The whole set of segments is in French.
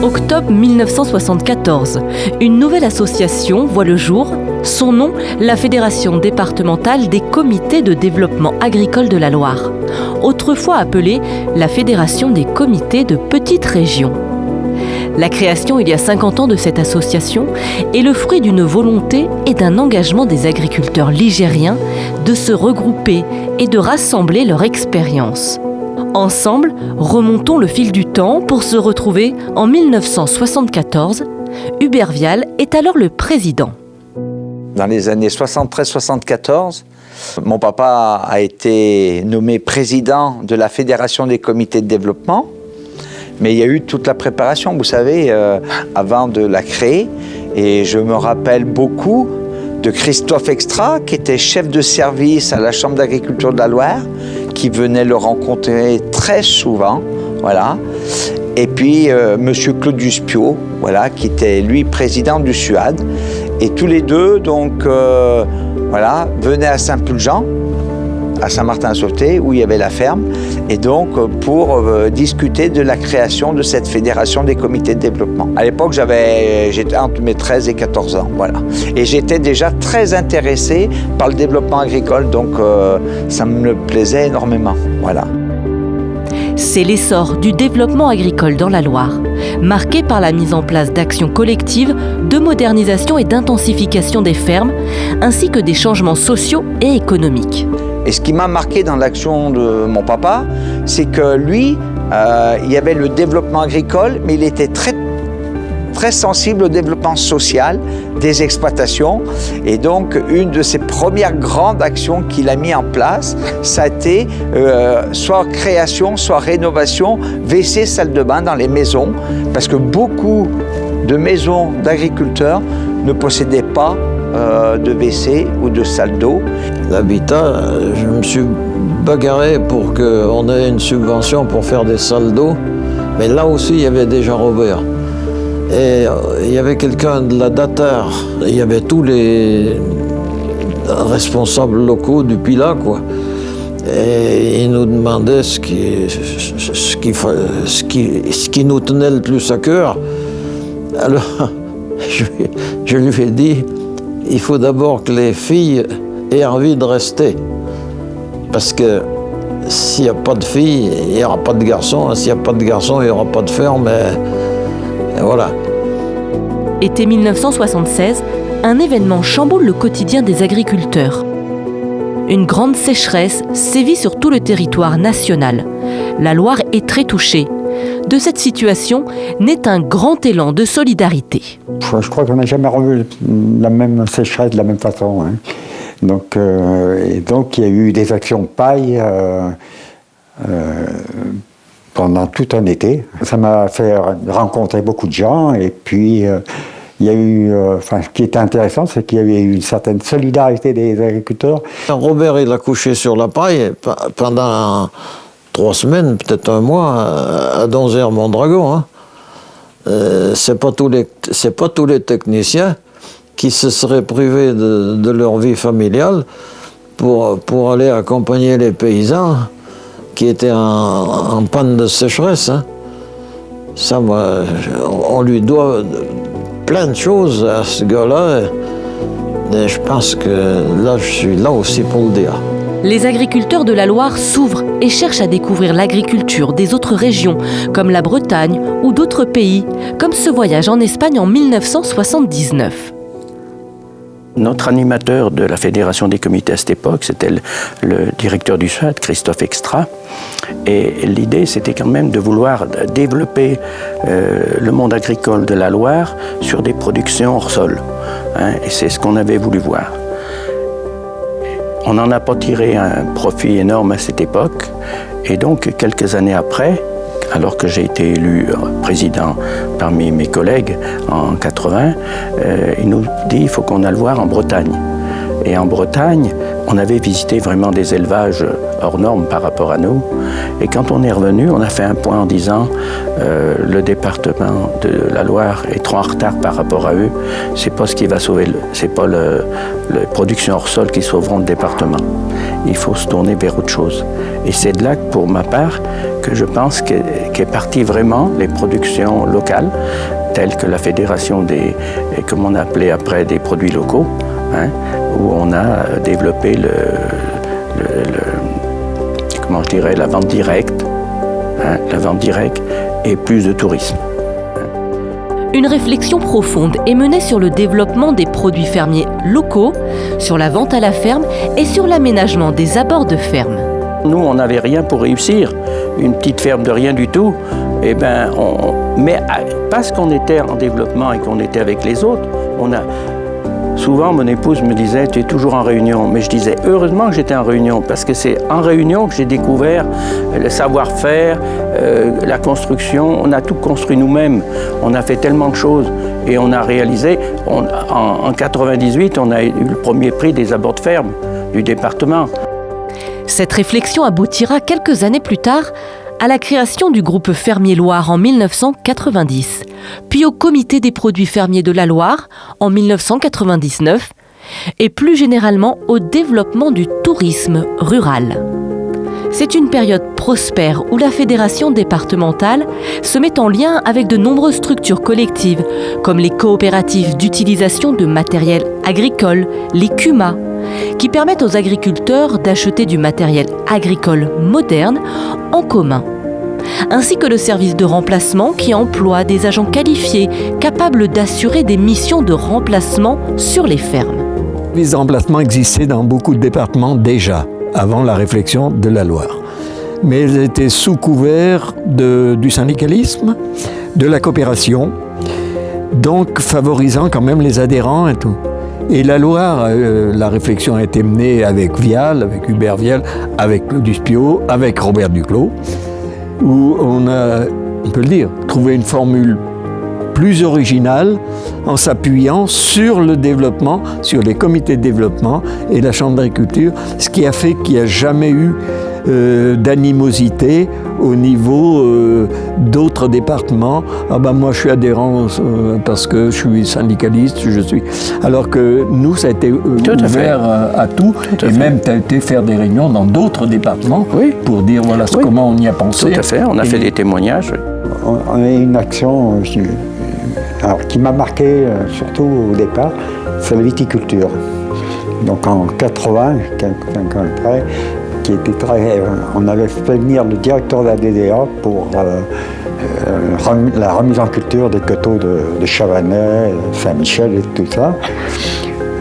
Octobre 1974, une nouvelle association voit le jour. Son nom, la Fédération départementale des comités de développement agricole de la Loire, autrefois appelée la Fédération des comités de petites régions. La création il y a 50 ans de cette association est le fruit d'une volonté et d'un engagement des agriculteurs ligériens de se regrouper et de rassembler leur expérience. Ensemble, remontons le fil du temps pour se retrouver en 1974. Hubert Vial est alors le président. Dans les années 73-74, mon papa a été nommé président de la Fédération des comités de développement. Mais il y a eu toute la préparation, vous savez, avant de la créer. Et je me rappelle beaucoup de Christophe Extra, qui était chef de service à la Chambre d'agriculture de la Loire, qui venait le rencontrer très souvent, voilà. Et puis Monsieur Claudius Piot, voilà, qui était lui président du SUAD. Et tous les deux, donc, voilà, venaient à Saint-Pulgent, à Saint-Martin-à-Sauveté, où il y avait la ferme, et donc pour discuter de la création de cette fédération des comités de développement. À l'époque, j'étais entre mes 13 et 14 ans, voilà. Et j'étais déjà très intéressé par le développement agricole, donc ça me plaisait énormément, voilà. C'est l'essor du développement agricole dans la Loire, marqué par la mise en place d'actions collectives, de modernisation et d'intensification des fermes, ainsi que des changements sociaux et économiques. Et ce qui m'a marqué dans l'action de mon papa, c'est que lui, il y avait le développement agricole, mais il était très sensible au développement social des exploitations. Et donc, une de ses premières grandes actions qu'il a mis en place, ça a été soit création, soit rénovation, WC, salle de bain dans les maisons, parce que beaucoup de maisons d'agriculteurs ne possédaient pas de WC ou de salle d'eau. L'habitat, je me suis bagarré pour qu'on ait une subvention pour faire des salles d'eau, mais là aussi il y avait déjà Robert. Et il y avait quelqu'un de la DATER, il y avait tous les responsables locaux du PILA, quoi. Et ils nous demandaient ce qui nous tenait le plus à cœur. Alors, je lui ai dit, il faut d'abord que les filles aient envie de rester. Parce que s'il n'y a pas de filles, il n'y aura pas de garçons. S'il n'y a pas de garçons, il n'y aura pas de ferme. Et voilà. Été 1976, un événement chamboule le quotidien des agriculteurs. Une grande sécheresse sévit sur tout le territoire national. La Loire est très touchée. De cette situation naît un grand élan de solidarité. Je crois qu'on n'a jamais revu la même sécheresse de la même façon, hein. Donc il y a eu des actions de paille pendant tout un été. Ça m'a fait rencontrer beaucoup de gens et puis il y a eu, ce qui était intéressant, c'est qu'il y avait eu une certaine solidarité des agriculteurs. Robert, il a couché sur la paille pendant 3 semaines, peut-être un mois, à Donzère-Mondragon. Hein. C'est pas tous les techniciens qui se seraient privés de leur vie familiale pour aller accompagner les paysans qui étaient en panne de sécheresse. Hein. Ça, on lui doit plein de choses à ce gars-là. Et je pense que là, je suis là aussi pour le dire. Les agriculteurs de la Loire s'ouvrent et cherchent à découvrir l'agriculture des autres régions, comme la Bretagne ou d'autres pays, comme ce voyage en Espagne en 1979. Notre animateur de la Fédération des comités à cette époque, c'était le directeur du SUAD, Christophe Extra. Et l'idée, c'était quand même de vouloir développer le monde agricole de la Loire sur des productions hors sol. Hein, et c'est ce qu'on avait voulu voir. On n'en a pas tiré un profit énorme à cette époque. Et donc, quelques années après, alors que j'ai été élu président parmi mes collègues en 80, il nous dit qu'il faut qu'on aille le voir en Bretagne. Et en Bretagne, On avait visité vraiment des élevages hors normes par rapport à nous. Et quand on est revenu, on a fait un point en disant le département de la Loire est trop en retard par rapport à eux. C'est pas ce qui va sauver, c'est pas la production hors sol qui sauveront le département. Il faut se tourner vers autre chose. Et c'est de là, pour ma part, que je pense qu'est partie vraiment les productions locales, telles que la Fédération des, comme on appelait après, des produits locaux, hein, où on a développé comment je dirais, la vente directe, hein, la vente directe et plus de tourisme. Une réflexion profonde est menée sur le développement des produits fermiers locaux, sur la vente à la ferme et sur l'aménagement des abords de ferme. Nous, on n'avait rien pour réussir, une petite ferme de rien du tout. Eh ben, mais parce qu'on était en développement et qu'on était avec les autres, souvent, mon épouse me disait « tu es toujours en réunion ». Mais je disais « heureusement que j'étais en réunion » parce que c'est en réunion que j'ai découvert le savoir-faire, la construction. On a tout construit nous-mêmes. On a fait tellement de choses et on a réalisé. En 98, on a eu le premier prix des abords de ferme du département. Cette réflexion aboutira quelques années plus tard à la création du groupe Fermier Loire en 1990, puis au Comité des produits fermiers de la Loire en 1999, et plus généralement au développement du tourisme rural. C'est une période prospère où la fédération départementale se met en lien avec de nombreuses structures collectives, comme les coopératives d'utilisation de matériel agricole, les CUMA, qui permettent aux agriculteurs d'acheter du matériel agricole moderne en commun, ainsi que le service de remplacement qui emploie des agents qualifiés capables d'assurer des missions de remplacement sur les fermes. Les services de remplacement existaient dans beaucoup de départements déjà, avant la réflexion de la Loire. Mais elles étaient sous couvert du syndicalisme, de la coopération, donc favorisant quand même les adhérents et tout. Et la Loire, la réflexion a été menée avec Vial, avec Hubert Vial, avec Claude Duspiot, avec Robert Duclos, où on a, on peut le dire, trouvé une formule plus originale en s'appuyant sur le développement, sur les comités de développement et la Chambre d'agriculture, ce qui a fait qu'il n'y a jamais eu d'animosité au niveau d'autres départements. Ah ben moi je suis adhérent parce que je suis syndicaliste, alors que nous ça a été ouvert à tout et même tu as été faire des réunions dans d'autres départements pour dire voilà comment on y a pensé. Tout à fait, on a fait des témoignages. On a une action alors, qui m'a marqué surtout au départ, c'est la viticulture. Donc en 80, quelques ans après, on avait fait venir le directeur de la DDA pour la remise en culture des coteaux de Chavanais, Saint-Michel et tout ça.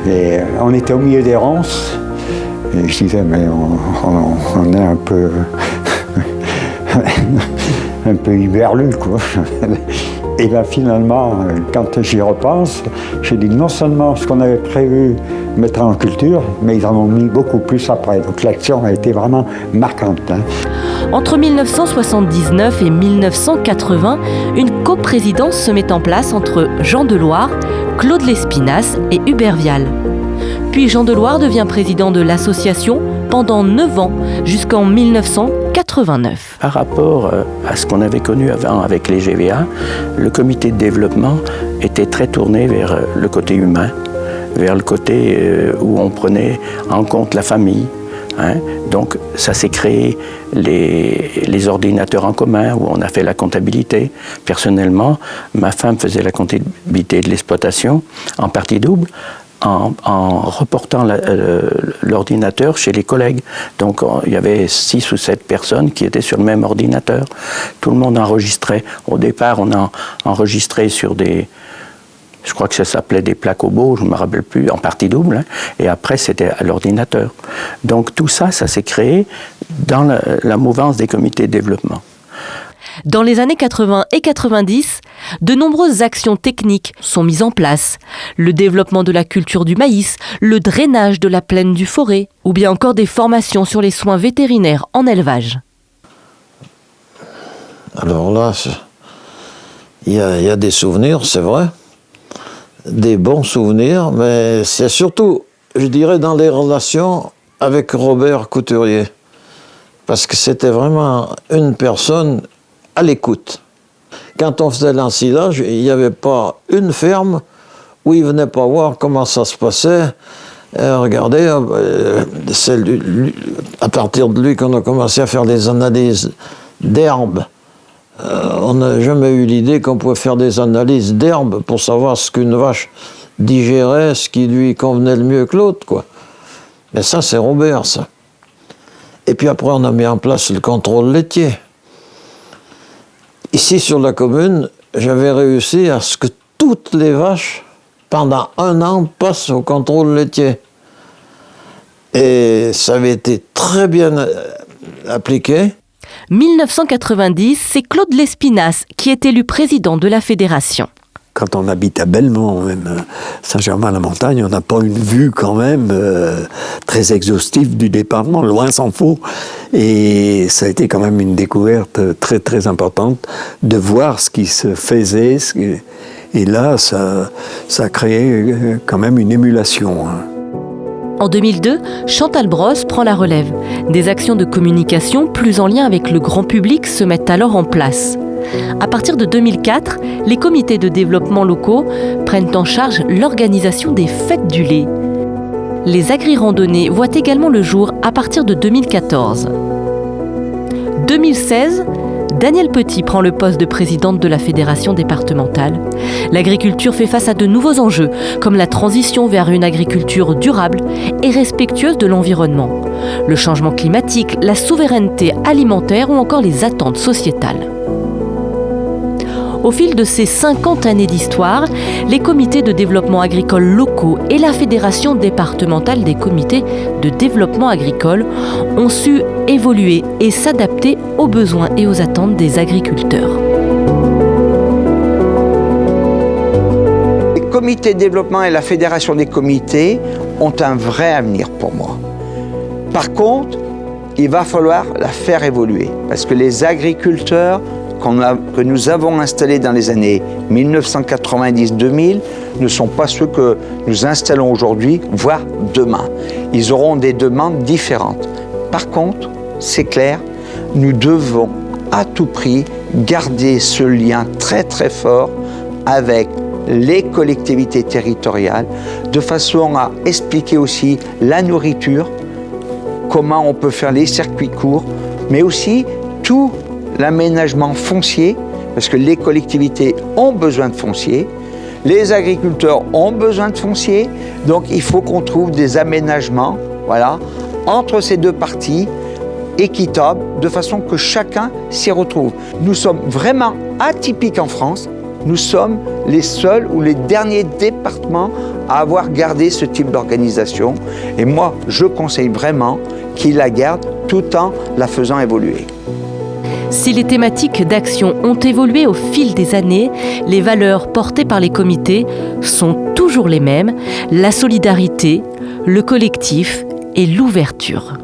Et on était au milieu des ronces. Et je disais, mais on est un peu hibernus, quoi. Et bien finalement, quand j'y repense, j'ai dit non seulement ce qu'on avait prévu mettre en culture, mais ils en ont mis beaucoup plus après. Donc l'action a été vraiment marquante. Entre 1979 et 1980, une coprésidence se met en place entre Jean Deloire, Claude Lespinasse et Hubert Vial. Puis Jean Deloire devient président de l'association pendant 9 ans, jusqu'en 1989. Par rapport à ce qu'on avait connu avant avec les GVA, le comité de développement était très tourné vers le côté humain, vers le côté où on prenait en compte la famille. Hein. Donc ça s'est créé les ordinateurs en commun où on a fait la comptabilité. Personnellement, ma femme faisait la comptabilité de l'exploitation en partie double, en reportant l'ordinateur chez les collègues. Donc il y avait 6 ou 7 personnes qui étaient sur le même ordinateur. Tout le monde enregistrait. Au départ, on a enregistré sur des... Je crois que ça s'appelait des plaques au beau, je ne me rappelle plus, en partie double. Hein, et après, c'était à l'ordinateur. Donc tout ça, ça s'est créé dans la mouvance des comités de développement. Dans les années 80 et 90, de nombreuses actions techniques sont mises en place. Le développement de la culture du maïs, le drainage de la plaine du Forêt, ou bien encore des formations sur les soins vétérinaires en élevage. Alors là, il y a des souvenirs, c'est vrai, des bons souvenirs, mais c'est surtout, je dirais, dans les relations avec Robert Couturier. Parce que c'était vraiment une personne à l'écoute. Quand on faisait l'ensilage, il n'y avait pas une ferme où il ne venait pas voir comment ça se passait. Regardez, c'est à partir de lui qu'on a commencé à faire des analyses d'herbes. On n'a jamais eu l'idée qu'on pouvait faire des analyses d'herbes pour savoir ce qu'une vache digérait, ce qui lui convenait le mieux que l'autre, quoi. Mais ça, c'est Robert, ça. Et puis après, on a mis en place le contrôle laitier. Ici, sur la commune, j'avais réussi à ce que toutes les vaches, pendant 1 an, passent au contrôle laitier. Et ça avait été très bien appliqué. 1990, c'est Claude Lespinasse qui est élu président de la fédération. Quand on habite à Belmont, même Saint-Germain-la-Montagne, on n'a pas une vue quand même très exhaustive du département, loin s'en faut. Et ça a été quand même une découverte très très importante de voir ce qui se faisait. Et là, ça a créé quand même une émulation. En 2002, Chantal Brosse prend la relève. Des actions de communication plus en lien avec le grand public se mettent alors en place. À partir de 2004, les comités de développement locaux prennent en charge l'organisation des fêtes du lait. Les agri-randonnées voient également le jour à partir de 2014. 2016, Danielle Petit prend le poste de présidente de la fédération départementale. L'agriculture fait face à de nouveaux enjeux, comme la transition vers une agriculture durable et respectueuse de l'environnement, le changement climatique, la souveraineté alimentaire ou encore les attentes sociétales. Au fil de ces 50 années d'histoire, les comités de développement agricole locaux et la Fédération départementale des comités de développement agricole ont su évoluer et s'adapter aux besoins et aux attentes des agriculteurs. Les comités de développement et la Fédération des comités ont un vrai avenir pour moi. Par contre, il va falloir la faire évoluer parce que les agriculteurs que nous avons installés dans les années 1990-2000 ne sont pas ceux que nous installons aujourd'hui, voire demain. Ils auront des demandes différentes. Par contre, c'est clair, nous devons à tout prix garder ce lien très très fort avec les collectivités territoriales, de façon à expliquer aussi la nourriture, comment on peut faire les circuits courts, mais aussi tout l'aménagement foncier, parce que les collectivités ont besoin de foncier, les agriculteurs ont besoin de foncier, donc il faut qu'on trouve des aménagements, voilà, entre ces deux parties, équitables, de façon que chacun s'y retrouve. Nous sommes vraiment atypiques en France, nous sommes les seuls ou les derniers départements à avoir gardé ce type d'organisation, et moi je conseille vraiment qu'ils la gardent tout en la faisant évoluer. Si les thématiques d'action ont évolué au fil des années, les valeurs portées par les comités sont toujours les mêmes, la solidarité, le collectif et l'ouverture.